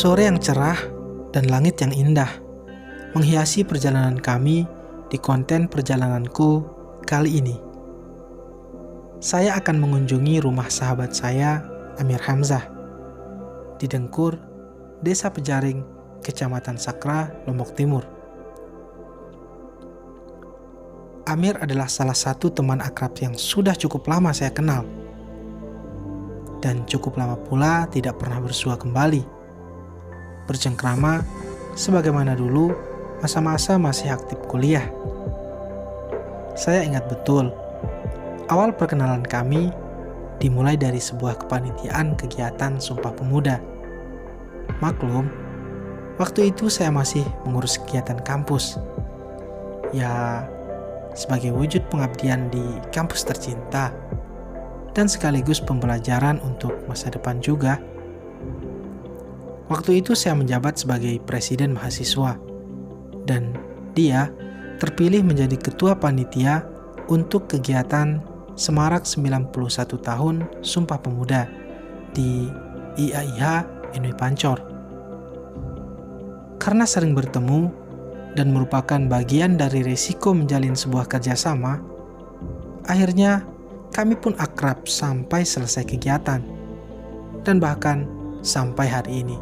Sore yang cerah dan langit yang indah menghiasi perjalanan kami di konten perjalananku kali ini. Saya akan mengunjungi rumah sahabat saya, Amir Hamzah, di Dengkur, Desa Pejaring, Kecamatan Sakra, Lombok Timur. Amir adalah salah satu teman akrab yang sudah cukup lama saya kenal, dan cukup lama pula tidak pernah bersua kembali, bercengkrama sebagaimana dulu masa-masa masih aktif kuliah. Saya ingat betul, awal perkenalan kami dimulai dari sebuah kepanitiaan kegiatan Sumpah Pemuda. Maklum, waktu itu saya masih mengurus kegiatan kampus. Ya, sebagai wujud pengabdian di kampus tercinta dan sekaligus pembelajaran untuk masa depan juga. Waktu itu saya menjabat sebagai presiden mahasiswa dan dia terpilih menjadi ketua panitia untuk kegiatan Semarak 91 tahun Sumpah Pemuda di IAIH NW Pancor. Karena sering bertemu dan merupakan bagian dari resiko menjalin sebuah kerjasama, akhirnya kami pun akrab sampai selesai kegiatan, dan bahkan sampai hari ini.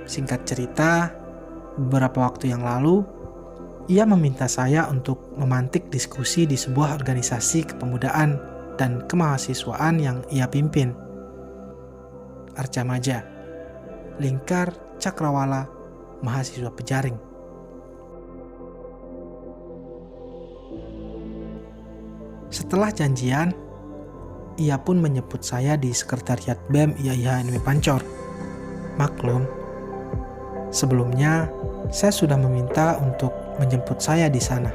Singkat cerita, beberapa waktu yang lalu, ia meminta saya untuk memantik diskusi di sebuah organisasi kepemudaan dan kemahasiswaan yang ia pimpin. Arcamaja, Lingkar Cakrawala Mahasiswa Pejaring. Setelah janjian, ia pun menyebut saya di sekretariat BEM IAIH NW Pancor. Maklum, sebelumnya saya sudah meminta untuk menjemput saya di sana.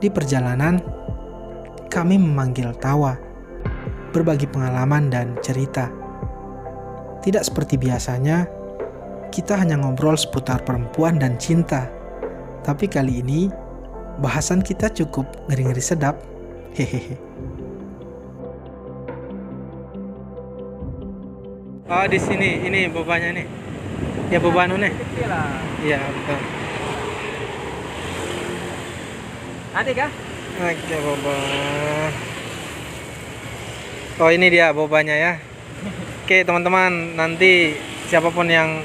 Di perjalanan, kami memanggil tawa, berbagi pengalaman dan cerita. Tidak seperti biasanya, kita hanya ngobrol seputar perempuan dan cinta. Tapi kali ini, bahasan kita cukup ngeri-ngeri sedap. Hehehe. Oh, di sini, ini bobanya nih. Ya bobanu nih. Iya, betul. Adik kah? Oke, boba. Oh, ini dia bobanya ya. Oke, teman-teman, nanti siapapun yang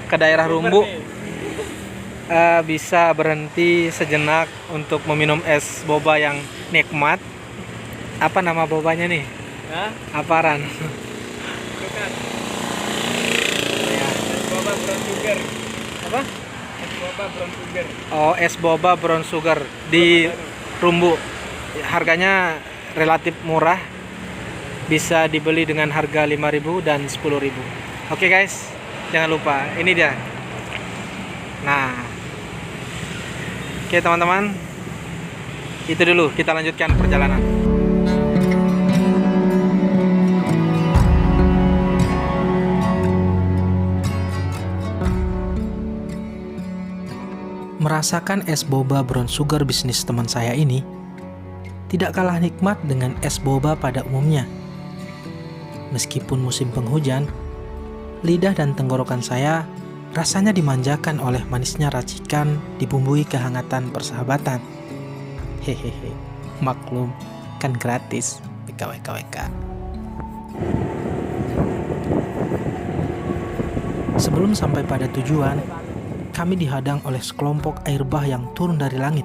ke daerah Rumbu bisa berhenti sejenak untuk meminum es boba yang nikmat. Apa nama bobanya nih? Hah? Aparan. Bukan. Ya. Es boba brown sugar. Apa? Es boba brown sugar. Oh, es boba brown sugar di Rumbu. Harganya relatif murah. Bisa dibeli dengan harga 5.000 dan 10.000. Oke guys, jangan lupa. Ini dia. Nah. Oke teman-teman. Itu dulu, kita lanjutkan perjalanan. Merasakan es boba brown sugar bisnis teman saya ini tidak kalah nikmat dengan es boba pada umumnya. Meskipun musim penghujan, lidah dan tenggorokan saya rasanya dimanjakan oleh manisnya racikan dibumbui kehangatan persahabatan. Hehehe, maklum, kan gratis. WKWKWK. Sebelum sampai pada tujuan, kami dihadang oleh sekelompok air bah yang turun dari langit.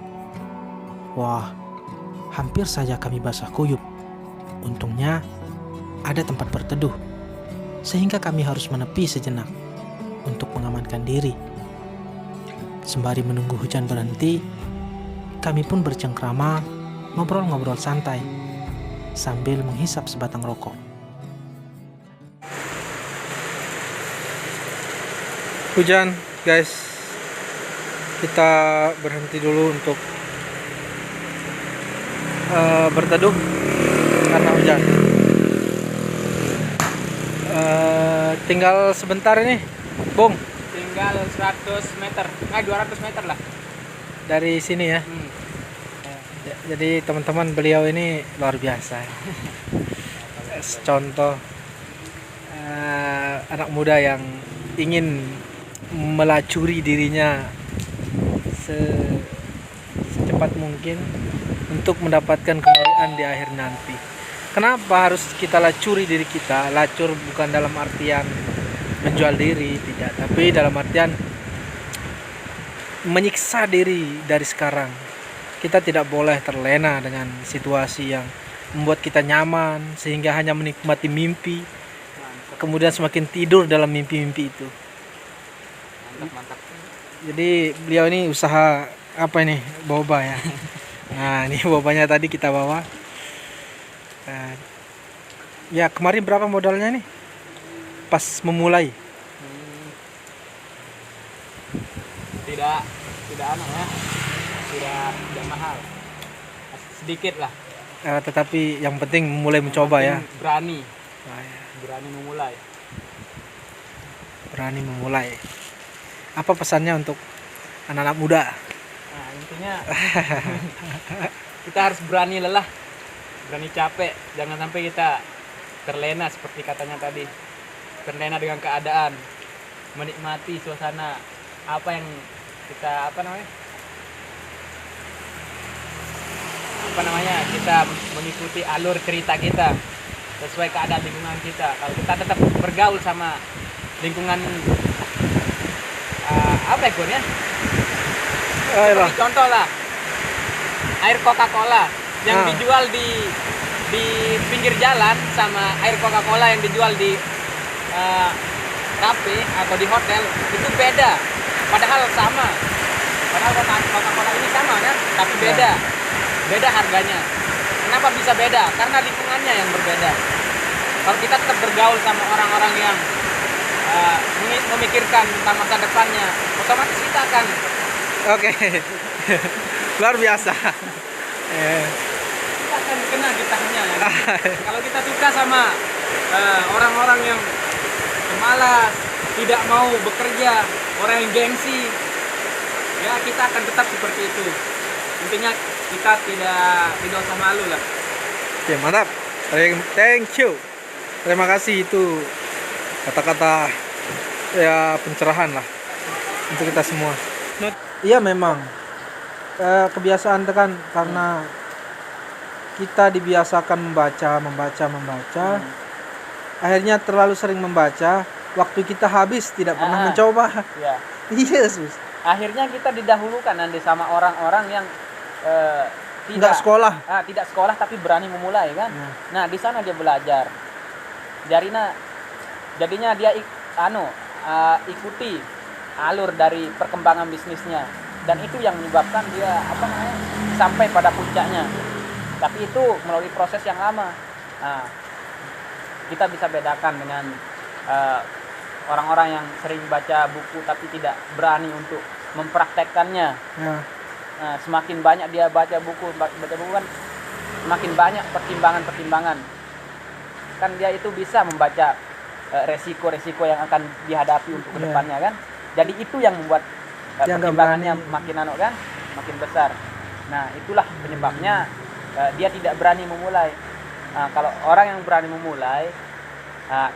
Wah, hampir saja kami basah kuyup. Untungnya, ada tempat berteduh, sehingga kami harus menepi sejenak untuk mengamankan diri. Sembari menunggu hujan berhenti, kami pun bercengkrama, ngobrol-ngobrol santai, sambil menghisap sebatang rokok. Hujan, guys. Kita berhenti dulu untuk berteduh karena hujan. Tinggal sebentar ini, Bung. Tinggal 100 meter, 200 meter lah. Dari sini ya. Jadi teman-teman, beliau ini luar biasa. Contoh anak muda yang ingin melacuri dirinya secepat mungkin untuk mendapatkan kemuliaan di akhir nanti. Kenapa harus kita lacuri diri kita? Lacur bukan dalam artian menjual diri, tidak, tapi dalam artian menyiksa diri dari sekarang. Kita tidak boleh terlena dengan situasi yang membuat kita nyaman sehingga hanya menikmati mimpi, kemudian semakin tidur dalam mimpi-mimpi itu. Mantap. Jadi beliau ini usaha apa ini? Boba ya. Nah, ini bobanya tadi kita bawa. Ya, kemarin berapa modalnya nih? Pas memulai. Tidak mahal. Sedikit lah. Tetapi yang penting memulai mencoba ya. Berani. Nah, ya. Berani memulai. Berani memulai. Apa pesannya untuk anak-anak muda? Nah, intinya kita harus berani lelah, berani capek. Jangan sampai kita terlena seperti katanya tadi. Terlena dengan keadaan, menikmati suasana apa yang kita kita mengikuti alur cerita kita sesuai keadaan lingkungan kita. Kalau kita tetap bergaul sama lingkungan seperti contoh lah air Coca-Cola yang dijual di pinggir jalan sama air Coca-Cola yang dijual di kafe atau di hotel itu beda, padahal sama. Padahal Coca-Cola ini sama kan, tapi beda harganya. Kenapa bisa beda? Karena lingkungannya yang berbeda. Kalau kita tetap bergaul sama orang-orang yang memikirkan tentang masa depannya, otomatis kita akan luar biasa. Kita akan kena getahnya ya. Kalau kita suka sama orang-orang yang pemalas, tidak mau bekerja, orang yang gengsi, ya kita akan tetap seperti itu. Intinya kita tidak usah malu lah. Oke, mantap. Thank you. Terima kasih, itu kata-kata ya pencerahan lah untuk kita semua. Iya, memang kebiasaan tekan karena kita dibiasakan membaca. Akhirnya terlalu sering membaca, waktu kita habis tidak pernah mencoba. Ya. Yesus. Akhirnya kita didahulukan nanti sama orang-orang yang tidak sekolah. Tidak sekolah tapi berani memulai kan. Nah, di sana dia belajar. Jadinya dia ikuti alur dari perkembangan bisnisnya, dan itu yang menyebabkan dia sampai pada puncaknya. Tapi itu melalui proses yang lama. Nah, kita bisa bedakan dengan orang-orang yang sering baca buku tapi tidak berani untuk mempraktekkannya. Nah, semakin banyak dia baca buku kan semakin banyak pertimbangan. Kan dia itu bisa membaca resiko-resiko yang akan dihadapi untuk kedepannya kan. Jadi itu yang membuat pertimbangannya makin besar. Nah, itulah penyebabnya dia tidak berani memulai. Nah, kalau orang yang berani memulai,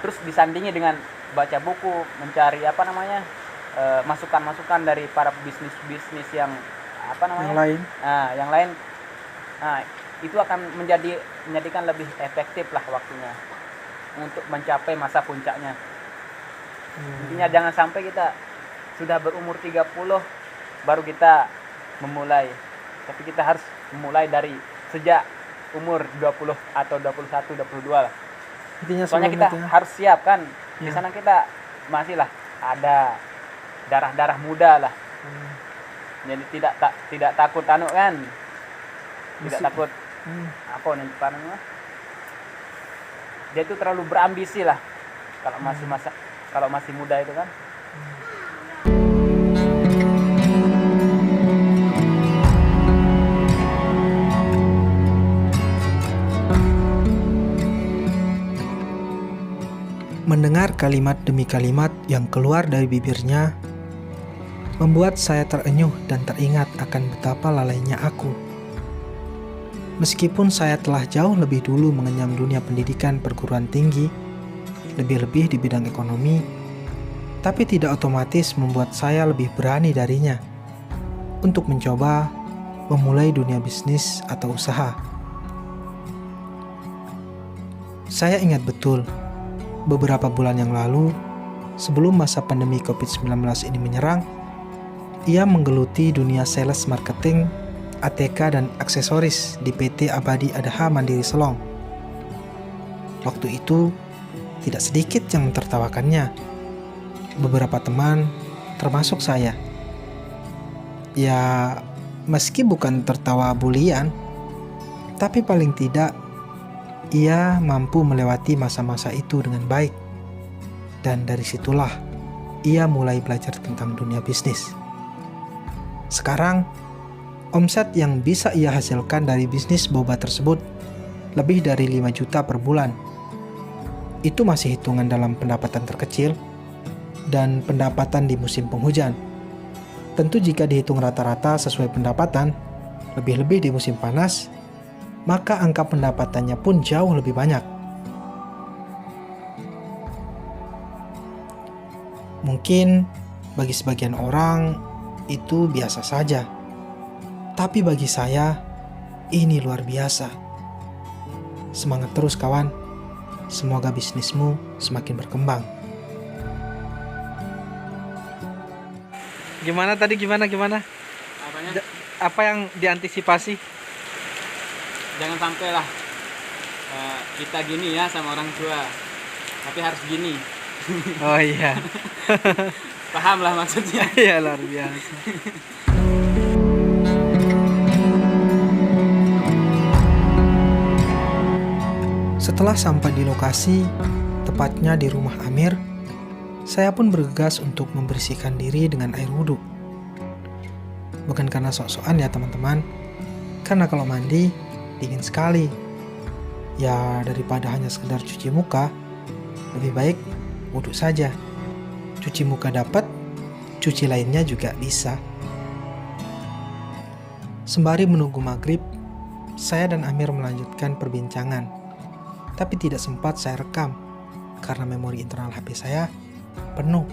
terus disandingi dengan baca buku, mencari masukan-masukan dari para bisnis yang yang lain. Nah, itu akan menjadikan lebih efektif lah waktunya untuk mencapai masa puncaknya. Intinya jangan sampai kita sudah berumur 30 baru kita memulai. Tapi kita harus memulai dari sejak umur 20 atau 21, 22 lah. Intinya soalnya kita harus siap kan. Di sana kita masih lah ada darah-darah muda lah. Jadi tidak takut anu kan, tidak Masih- takut apa nih namanya, dia itu terlalu berambisi lah kalau masih muda itu kan. Mendengar kalimat demi kalimat yang keluar dari bibirnya membuat saya terenyuh dan teringat akan betapa lalainya aku. Meskipun saya telah jauh lebih dulu mengenyam dunia pendidikan perguruan tinggi, lebih-lebih di bidang ekonomi, tapi tidak otomatis membuat saya lebih berani darinya untuk mencoba memulai dunia bisnis atau usaha. Saya ingat betul, beberapa bulan yang lalu, sebelum masa pandemi COVID-19 ini menyerang, ia menggeluti dunia sales marketing, ATK dan aksesoris di PT Abadi Adaha Mandiri Selong. Waktu itu, tidak sedikit yang mentertawakannya. Beberapa teman, termasuk saya. Ya, meski bukan tertawa bulian, tapi paling tidak ia mampu melewati masa-masa itu dengan baik. Dan dari situlah ia mulai belajar tentang dunia bisnis. Sekarang, omset yang bisa ia hasilkan dari bisnis boba tersebut lebih dari 5 juta per bulan. Itu masih hitungan dalam pendapatan terkecil dan pendapatan di musim penghujan. Tentu jika dihitung rata-rata sesuai pendapatan, lebih-lebih di musim panas, maka angka pendapatannya pun jauh lebih banyak. Mungkin bagi sebagian orang itu biasa saja, tapi bagi saya ini luar biasa. Semangat terus kawan, semoga bisnismu semakin berkembang. Gimana tadi gimana? Apanya? Apa yang diantisipasi? Jangan sampai lah kita gini ya sama orang tua, tapi harus gini. Oh iya. Paham lah maksudnya. Iya, luar biasa. Setelah sampai di lokasi, tepatnya di rumah Amir, saya pun bergegas untuk membersihkan diri dengan air wudhu. Bukan karena sok-sokan ya teman-teman, karena kalau mandi dingin sekali. Ya daripada hanya sekedar cuci muka, lebih baik wudhu saja. Cuci muka dapat, cuci lainnya juga bisa. Sembari menunggu maghrib, saya dan Amir melanjutkan perbincangan. Tapi tidak sempat saya rekam, karena memori internal HP saya penuh.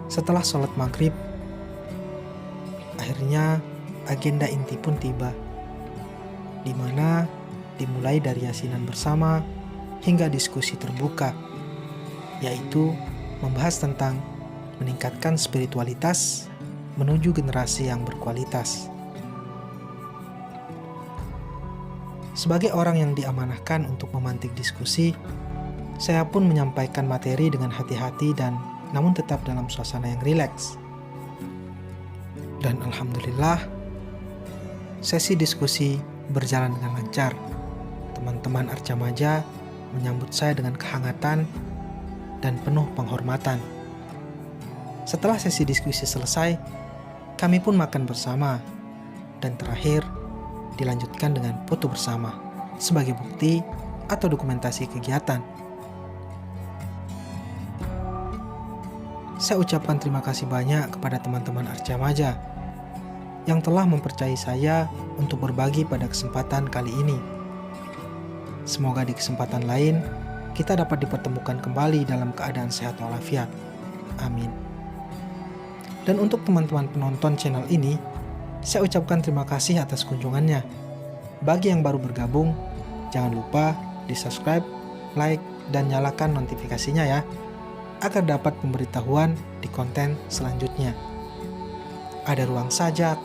Setelah sholat maghrib, akhirnya agenda inti pun tiba, di mana dimulai dari yasinan bersama hingga diskusi terbuka, yaitu membahas tentang meningkatkan spiritualitas menuju generasi yang berkualitas. Sebagai orang yang diamanahkan untuk memantik diskusi, saya pun menyampaikan materi dengan hati-hati dan namun tetap dalam suasana yang rileks. Dan alhamdulillah, sesi diskusi berjalan dengan lancar. Teman-teman Arjamaja menyambut saya dengan kehangatan dan penuh penghormatan. Setelah sesi diskusi selesai, kami pun makan bersama, dan terakhir dilanjutkan dengan foto bersama sebagai bukti atau dokumentasi kegiatan. Saya ucapkan terima kasih banyak kepada teman-teman Arjamaja yang telah mempercayai saya untuk berbagi pada kesempatan kali ini. Semoga di kesempatan lain kita dapat dipertemukan kembali dalam keadaan sehat walafiat. Amin. Dan untuk teman-teman penonton channel ini, saya ucapkan terima kasih atas kunjungannya. Bagi yang baru bergabung, jangan lupa di-subscribe, like, dan nyalakan notifikasinya ya, agar dapat pemberitahuan di konten selanjutnya. Ada ruang sajak,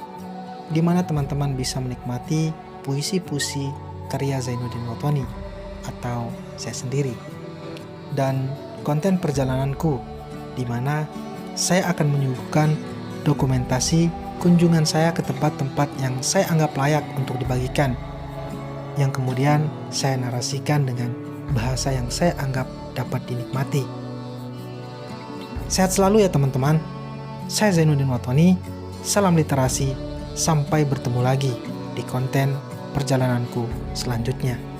di mana teman-teman bisa menikmati puisi-puisi karya Zainuddin Wathoni atau saya sendiri. Dan konten perjalananku, di mana saya akan menyuguhkan dokumentasi kunjungan saya ke tempat-tempat yang saya anggap layak untuk dibagikan, yang kemudian saya narasikan dengan bahasa yang saya anggap dapat dinikmati. Sehat selalu ya teman-teman. Saya Zainuddin Watoni, salam literasi, sampai bertemu lagi di konten perjalananku selanjutnya.